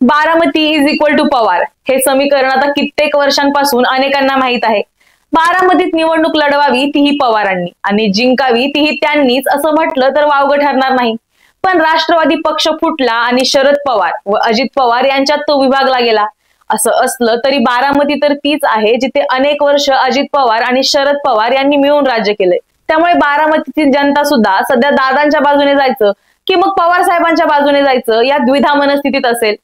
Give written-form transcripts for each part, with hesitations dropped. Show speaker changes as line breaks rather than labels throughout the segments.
Baramati is equal to Pawar हे समीकरण आता कित्येक वर्षांपासून अनेकांना माहित आहे। बारामतीत निवडणूक लढवावी तीही पवारांनी आणि जिंकावी तीही त्यांनीच असं म्हटलं तर वावगं ठरणार नाही। पण राष्ट्रवादी पक्ष फुटला आणि शरद पवार व अजित पवार यांच्यात तो विभागला गेला। असं असलं तरी बारामती तर तीच आहे जिथे अनेक वर्ष अजित पवार आणि शरद पवार यांनी मिळून राज्य केले। त्यामुळे बारामतीतील जनता सुद्धा सध्या दादांच्या बाजूने जायचं की मग पवार साहेबांच्या बाजूने जायचं या द्विधा मनस्थितीत असेल।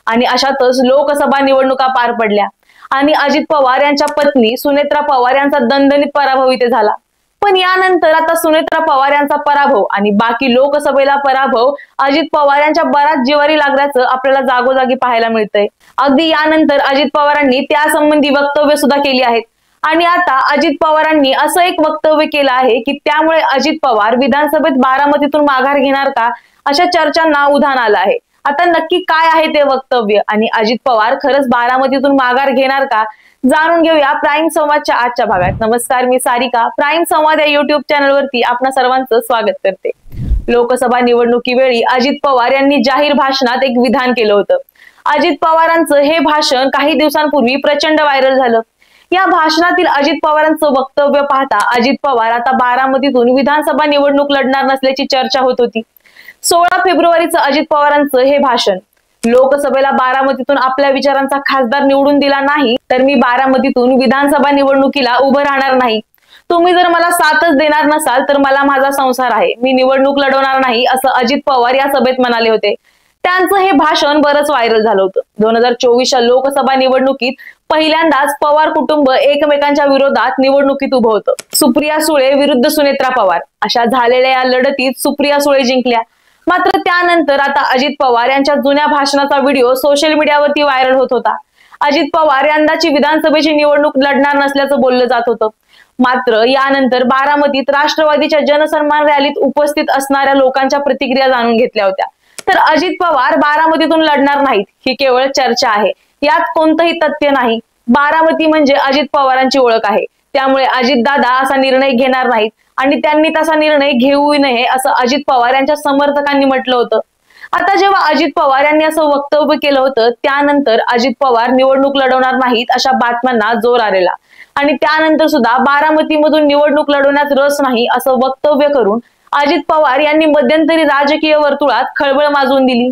आणि अशातच लोकसभा निवडणुका पार पडल्या आणि अजित पवार यांच्या पत्नी सुनेत्रा पवार यांचा दणदणीत पराभव इथे झाला। पण यानंतर आता सुनेत्रा पवार यांचा पराभव आणि बाकी लोकसभेला पराभव अजित पवार यांच्या बराच जिवारी लागल्याचं आपल्याला जागोजागी पाहायला मिळतंय। अगदी यानंतर अजित पवारांनी त्यासंबंधी वक्तव्य सुद्धा केली आहेत आणि आता अजित पवारांनी असं एक वक्तव्य केलं आहे की त्यामुळे अजित पवार विधानसभेत बारामतीतून माघार घेणार का अशा चर्चांना उधाण आलं आहे। आता नक्की काय आहे ते वक्तव्य आणि अजित पवार खरंच बारामतीतून माघार घेणार का जाणून घेऊया प्राईम संवादच्या आजच्या भागात। नमस्कार, मी सारिका। प्राईम संवाद या युट्यूब चॅनलवरती आपणा सर्वांचं स्वागत करते। लोकसभा निवडणुकीवेळी अजित पवार यांनी जाहीर भाषणात एक विधान केलं होतं। अजित पवारांचं हे भाषण काही दिवसांपूर्वी प्रचंड व्हायरल झालं। या भाषणातील अजित पवारांचं वक्तव्य पाहता अजित पवार आता बारामतीतून विधानसभा निवडणूक लढणार नसल्याची चर्चा होत होती। 16 फेब्रुवारीचं अजित पवारांचं हे भाषण, लोकसभेला बारामतीतून आपल्या विचारांचा खासदार निवडून दिला नाही तर मी बारामतीतून विधानसभा निवडणुकीला उभं राहणार नाही। तुम्ही जर मला साथच देणार नसाल तर मला माझा संसार आहे, मी निवडणूक लढवणार नाही असं अजित पवार या सभेत म्हणाले होते। त्यांचं हे भाषण बरंच व्हायरल झालं होतं। 2024च्या लोकसभा निवडणुकीत पहिल्यांदाच पवार कुटुंब एकमेकांच्या विरोधात निवडणुकीत उभं होतं। सुप्रिया सुळे विरुद्ध सुनेत्रा पवार अशा झालेल्या या लढतीत सुप्रिया सुळे जिंकल्या। मात्र त्यानंतर आता अजित पवार यांच्या जुन्या भाषणाचा व्हिडिओ सोशल मीडियावरती व्हायरल होत होता। अजित पवार यंदाची विधानसभेची निवडणूक लढणार नसल्याचं बोललं जात होतं। मात्र यानंतर बारामतीत राष्ट्रवादीच्या जनसन्मान रॅलीत उपस्थित असणाऱ्या लोकांच्या प्रतिक्रिया जाणून घेतल्या होत्या। तर अजित पवार बारामतीतून लढणार नाहीत ही केवळ चर्चा आहे, यात कोणतंही तथ्य नाही। बारामती म्हणजे अजित पवारांची ओळख आहे, त्यामुळे अजितदादा असा निर्णय घेणार नाहीत आणि त्यांनी तसा निर्णय घेऊ नये असं अजित पवार यांच्या समर्थकांनी म्हटलं होतं। आता जेव्हा अजित पवार यांनी असं वक्तव्य केलं होतं त्यानंतर अजित पवार निवडणूक लढवणार नाहीत अशा बातम्यांना जोर आलेला आणि त्यानंतर सुद्धा बारामतीमधून निवडणूक लढवण्यात रस नाही असं वक्तव्य करून अजित पवार यांनी मध्यंतरी राजकीय वर्तुळात खळबळ माजवून दिली।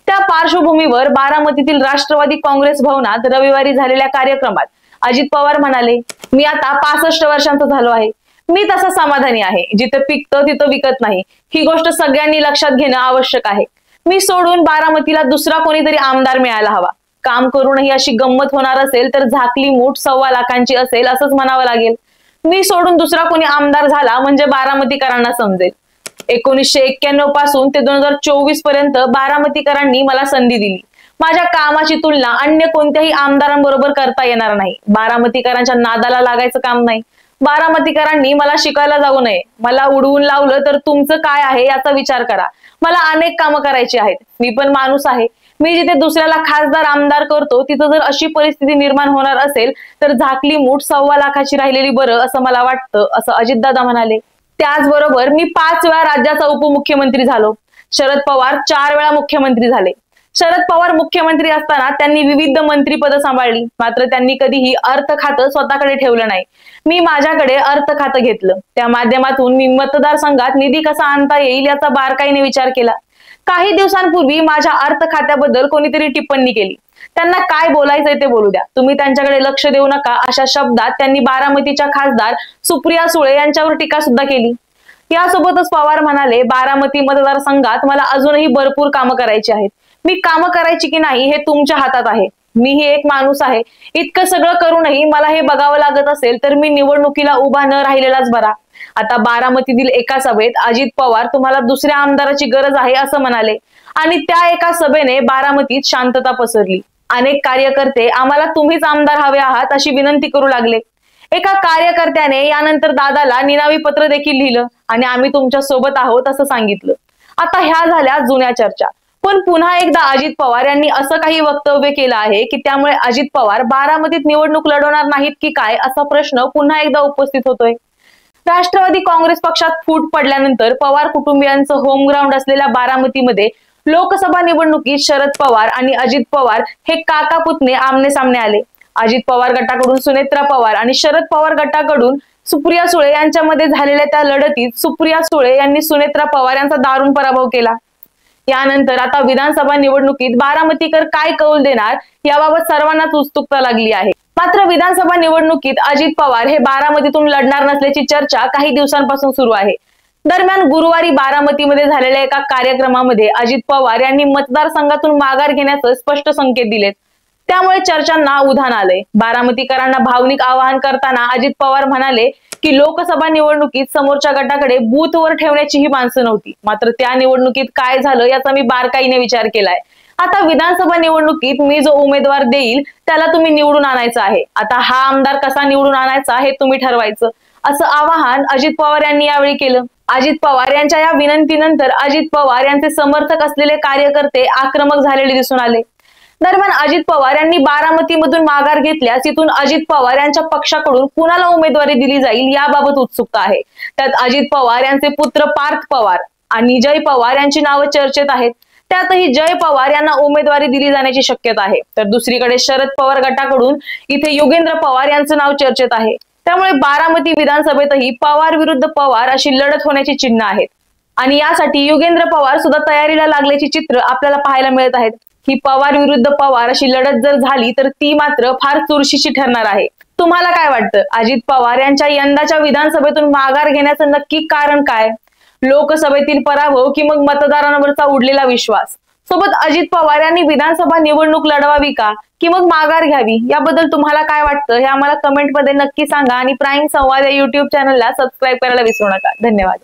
त्या पार्श्वभूमीवर बारामतीतील राष्ट्रवादी काँग्रेस भवनात रविवारी झालेल्या कार्यक्रमात अजित पवार म्हणाले, मी आता 65 वर्षांचा झालो आहे, मी तसा समाधानी आहे, जिथे पिकतं तिथं विकत नाही, ही गोष्ट सगळ्यांनी लक्षात घेणं आवश्यक आहे। मी सोडून बारामतीला दुसरा कोणीतरी आमदार मिळायला हवा, काम करूनही अशी गंमत होणार असेल तर झाकली मूठ 1.25 लाखांची असेल असंच म्हणावं लागेल। मी सोडून दुसरा कोणी आमदार झाला म्हणजे बारामतीकरांना समजेल। 1991 पासून ते 2024 पर्यंत बारामतीकरांनी मला संधी दिली। माझ्या कामाची तुलना अन्य कोणत्याही आमदारांबरोबर करता येणार नाही। बारामतीकरांच्या नादाला लागायचं काम नाही। बारामतीकरांनी मला शिकायला जाऊ नये, मला उडवून लावलं तर तुमचं काय आहे याचा विचार करा। मला अनेक कामं करायची आहेत, मी पण माणूस आहे। मी जिथे दुसऱ्याला खासदार आमदार करतो तिथं जर अशी परिस्थिती निर्माण होणार असेल तर झाकली मूठ 1.25 लाखाची राहिलेली बरं असं मला वाटतं, असं अजितदादा म्हणाले। त्याचबरोबर मी 5 वेळा राज्याचा उपमुख्यमंत्री झालो, शरद पवार 4 वेळा मुख्यमंत्री झाले। शरद पवार मुख्यमंत्री असताना त्यांनी विविध मंत्रीपद सांभाळली, मात्र त्यांनी कधीही अर्थ खातं स्वतःकडे ठेवलं नाही। मी माझ्याकडे अर्थ खातं घेतलं, त्या माध्यमातून मी मतदारसंघात निधी कसा आणता येईल याचा बारकाईने विचार केला। काही दिवसांपूर्वी माझ्या अर्थ खात्याबद्दल कोणीतरी टिप्पणी केली, त्यांना काय बोलायचंय ते बोलू द्या, तुम्ही त्यांच्याकडे लक्ष देऊ नका अशा शब्दात त्यांनी बारामतीच्या खासदार सुप्रिया सुळे यांच्यावर टीका सुद्धा केली। यासोबतच पवार म्हणाले, बारामती मतदारसंघात मला अजूनही भरपूर कामं करायची आहेत, मी कामं करायची की नाही हे तुमच्या हातात आहे। मीही एक माणूस आहे, इतकं सगळं करूनही मला हे बघावं लागत असेल तर मी निवडणुकीला उभा न राहिलेलाच बरा। आता बारामतीतील एका सभेत अजित पवार तुम्हाला दुसऱ्या आमदाराची गरज आहे असं म्हणाले आणि त्या एका सभेने बारामतीत शांतता पसरली। अनेक कार्यकर्ते आम्हाला तुम्हीच आमदार हवे आहात अशी विनंती करू लागले। एका कार्यकर्त्याने यानंतर दादाला निनावी पत्र देखील लिहिलं आणि आम्ही तुमच्या सोबत आहोत असं सांगितलं। आता ह्या झाल्या जुन्या चर्चा, पण पुन्हा एकदा अजित पवार यांनी असं काही वक्तव्य केलं आहे की त्यामुळे अजित पवार बारामतीत निवडणूक लढवणार नाहीत की काय असा प्रश्न पुन्हा एकदा उपस्थित होतोय। राष्ट्रवादी काँग्रेस पक्षात फूट पडल्यानंतर पवार कुटुंबियांचं होम ग्राउंड असलेल्या बारामतीमध्ये लोकसभा निवडणुकीत शरद पवार आणि अजित पवार हे काका पुतणे आमने सामने आले। अजित पवार गटाकडून सुनेत्रा पवार आणि शरद पवार गटाकडून सुप्रिया सुळे यांच्यामध्ये झालेल्या त्या लढतीत सुप्रिया सुळे यांनी सुनेत्रा पवार यांचा दारुण पराभव केला। यानंतर आता विधानसभा निवडणुकीत बारामतीकर काय कौल देणार याबाबत सर्वांनाच उत्सुकता लागली आहे। मात्र विधानसभा निवडणुकीत अजित पवार हे बारामतीतून लढणार नसल्याची चर्चा काही दिवसांपासून सुरू आहे। दरम्यान गुरुवारी बारामतीमध्ये झालेल्या एका कार्यक्रमामध्ये अजित पवार यांनी मतदारसंघातून माघार घेण्याचे स्पष्ट संकेत दिलेत। त्यामुळे चर्चांना उधाण आलंय। बारामतीकरांना भावनिक आवाहन करताना अजित पवार म्हणाले की लोकसभा निवडणुकीत समोरच्या गटाकडे बूथवर ठेवण्याची ही माणसं नव्हती। मात्र त्या निवडणुकीत काय झालं याचा मी बारकाईने विचार केलाय। आता विधानसभा निवडणुकीत मी जो उमेदवार देईल त्याला तुम्ही निवडून आणायचं आहे। आता हा आमदार कसा निवडून आणायचा हे तुम्ही ठरवायचं, असं आवाहन अजित पवार यांनी यावेळी केलं। अजित पवार यांच्या या विनंतीनंतर अजित पवार यांचे समर्थक असलेले कार्यकर्ते आक्रमक झालेले दिसून आले। दरम्यान अजित पवार यांनी बारामतीमधून माघार घेतल्यास तिथून अजित पवार यांच्या पक्षाकडून कुणाला उमेदवारी दिली जाईल याबाबत उत्सुकता आहे। त्यात अजित पवार यांचे पुत्र पार्थ पवार आणि जय पवार यांची नावं चर्चेत आहेत। त्यातही जय पवार यांना उमेदवारी दिली जाण्याची शक्यता आहे। तर दुसरीकडे शरद पवार गटाकडून इथे योगेंद्र पवार यांचं नाव चर्चेत आहे। त्यामुळे बारामती विधानसभेतही पवार विरुद्ध पवार अशी लढत होण्याची चिन्ह आहेत आणि यासाठी योगेंद्र पवार सुद्धा तयारीला लागल्याची चित्र आपल्याला पाहायला मिळत आहेत। ही पवार विरुद्ध पवार अशी लढत जर झाली तर ती मात्र फार चुरशीची ठरणार आहे। तुम्हाला काय वाटतं? अजित पवार यांच्या यंदाच्या विधानसभेतून माघार घेण्याचं नक्की कारण काय? लोकसभेतील पराभव की मग मतदारांवरचा उडलेला विश्वास? सोबत अजित पवार यांनी विधानसभा निवडणूक लढवावी का की मग माघार घ्यावी याबद्दल तुम्हाला काय वाटतं हे आम्हाला कमेंटमध्ये नक्की सांगा आणि प्राईम संवाद या YouTube चॅनलला सबस्क्राईब करायला विसरू नका। धन्यवाद।